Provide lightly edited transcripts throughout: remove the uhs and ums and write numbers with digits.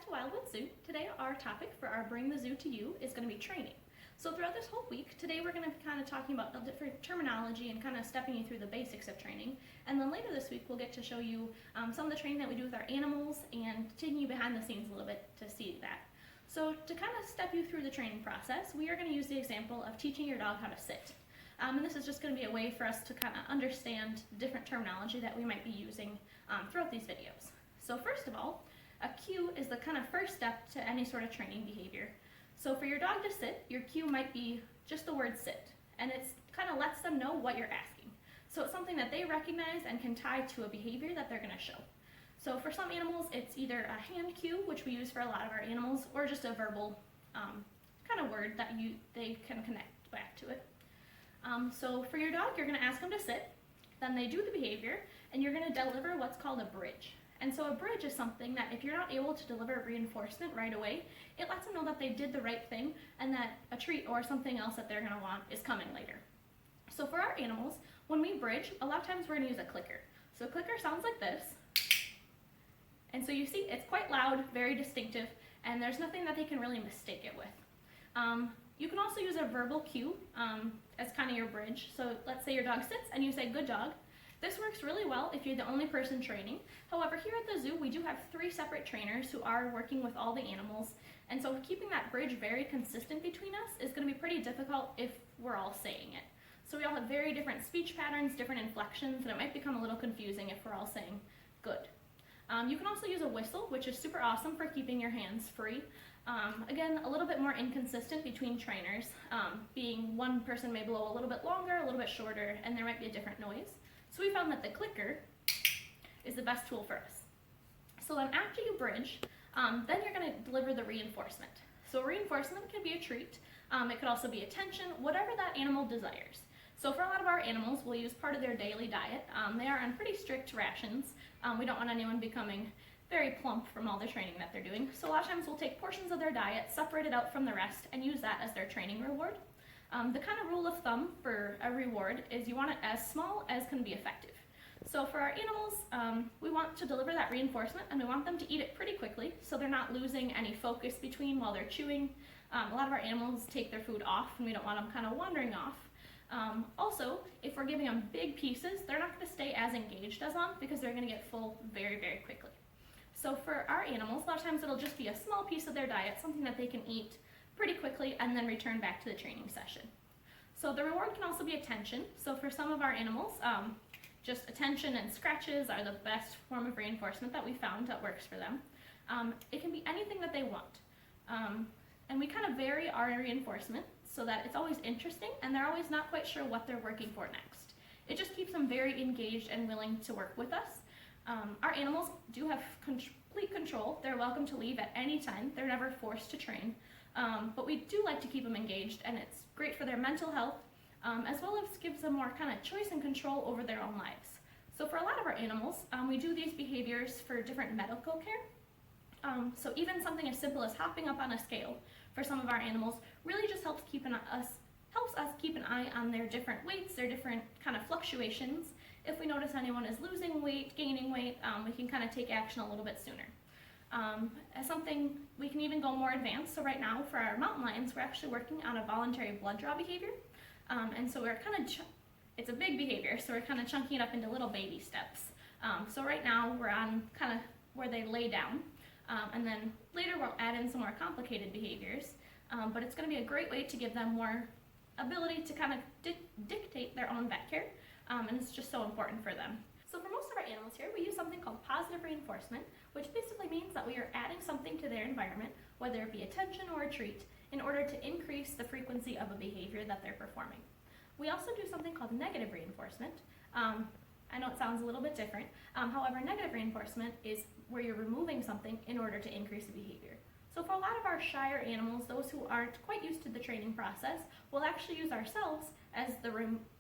to Wildwood Zoo. Today our topic for our Bring the Zoo to You is going to be training. So throughout this whole week, today we're going to be kind of talking about the different terminology and kind of stepping you through the basics of training. And then later this week we'll get to show you some of the training that we do with our animals and taking you behind the scenes a little bit to see that. So to kind of step you through the training process, we are going to use the example of teaching your dog how to sit. And this is just going to be a way for us to kind of understand different terminology that we might be using throughout these videos. So first of all, a cue is the kind of first step to any sort of training behavior. So for your dog to sit, your cue might be just the word sit, and it kind of lets them know what you're asking. So it's something that they recognize and can tie to a behavior that they're going to show. So for some animals, it's either a hand cue, which we use for a lot of our animals, or just a verbal kind of word that they can connect back to it. So for your dog, you're going to ask them to sit, then they do the behavior, and you're going to deliver what's called a bridge. And so a bridge is something that if you're not able to deliver reinforcement right away, it lets them know that they did the right thing and that a treat or something else that they're going to want is coming later. So for our animals, when we bridge, a lot of times we're going to use a clicker. So a clicker sounds like this. And so you see it's quite loud, very distinctive, and there's nothing that they can really mistake it with. You can also use a verbal cue as kind of your bridge. So let's say your dog sits and you say, "Good dog." This works really well if you're the only person training. However, here at the zoo, we do have 3 separate trainers who are working with all the animals. And so keeping that bridge very consistent between us is going to be pretty difficult if we're all saying it. So we all have very different speech patterns, different inflections, and it might become a little confusing if we're all saying good. You can also use a whistle, which is super awesome for keeping your hands free. Again, a little bit more inconsistent between trainers, being one person may blow a little bit longer, a little bit shorter, and there might be a different noise. So we found that the clicker is the best tool for us. So then after you bridge, then you're going to deliver the reinforcement. So reinforcement can be a treat. It could also be attention, whatever that animal desires. So for a lot of our animals, we'll use part of their daily diet. They are on pretty strict rations. We don't want anyone becoming very plump from all the training that they're doing. So a lot of times we'll take portions of their diet, separate it out from the rest, and use that as their training reward. The kind of rule of thumb for a reward is you want it as small as can be effective. So for our animals, we want to deliver that reinforcement and we want them to eat it pretty quickly so they're not losing any focus between while they're chewing. A lot of our animals take their food off and we don't want them kind of wandering off. Also, if we're giving them big pieces, they're not going to stay as engaged as long because they're going to get full very, very quickly. So for our animals, a lot of times it'll just be a small piece of their diet, something that they can eat pretty quickly and then return back to the training session. So the reward can also be attention. So for some of our animals, just attention and scratches are the best form of reinforcement that we found that works for them. It can be anything that they want. And we kind of vary our reinforcement so that it's always interesting and they're always not quite sure what they're working for next. It just keeps them very engaged and willing to work with us. Our animals do have complete control. They're welcome to leave at any time. They're never forced to train. But we do like to keep them engaged, and it's great for their mental health, as well as gives them more kind of choice and control over their own lives. So for a lot of our animals, we do these behaviors for different medical care. So even something as simple as hopping up on a scale for some of our animals really just helps us keep an eye on their different weights, their different kind of fluctuations. If we notice anyone is losing weight, gaining weight, we can kind of take action a little bit sooner. As something, we can even go more advanced. So right now for our mountain lions, we're actually working on a voluntary blood draw behavior. And so we're kind of, it's a big behavior, so we're kind of chunking it up into little baby steps. So right now we're on kind of where they lay down. And then later we'll add in some more complicated behaviors. But it's going to be a great way to give them more ability to kind of dictate their own vet care. And it's just so important for them. So for most of our animals here, we use something called positive reinforcement, which basically means that we are adding something to their environment, whether it be attention or a treat, in order to increase the frequency of a behavior that they're performing. We also do something called negative reinforcement. I know it sounds a little bit different. However, negative reinforcement is where you're removing something in order to increase the behavior. So for a lot of our shyer animals, those who aren't quite used to the training process, we'll actually use ourselves as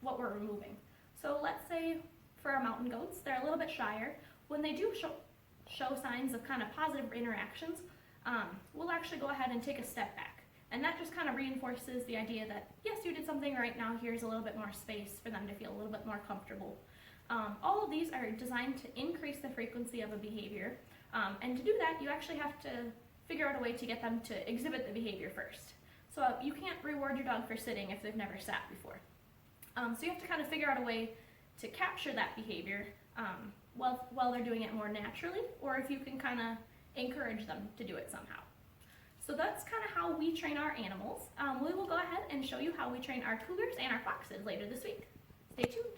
what we're removing. So let's say for our mountain goats, they're a little bit shyer. When they do show signs of kind of positive interactions, we'll actually go ahead and take a step back. And that just kind of reinforces the idea that, yes, you did something right now, here's a little bit more space for them to feel a little bit more comfortable. All of these are designed to increase the frequency of a behavior. And to do that, you actually have to figure out a way to get them to exhibit the behavior first. So you can't reward your dog for sitting if they've never sat before. So you have to kind of figure out a way to capture that behavior while they're doing it more naturally, or if you can kind of encourage them to do it somehow. So that's kind of how we train our animals. We will go ahead and show you how we train our cougars and our foxes later this week. Stay tuned.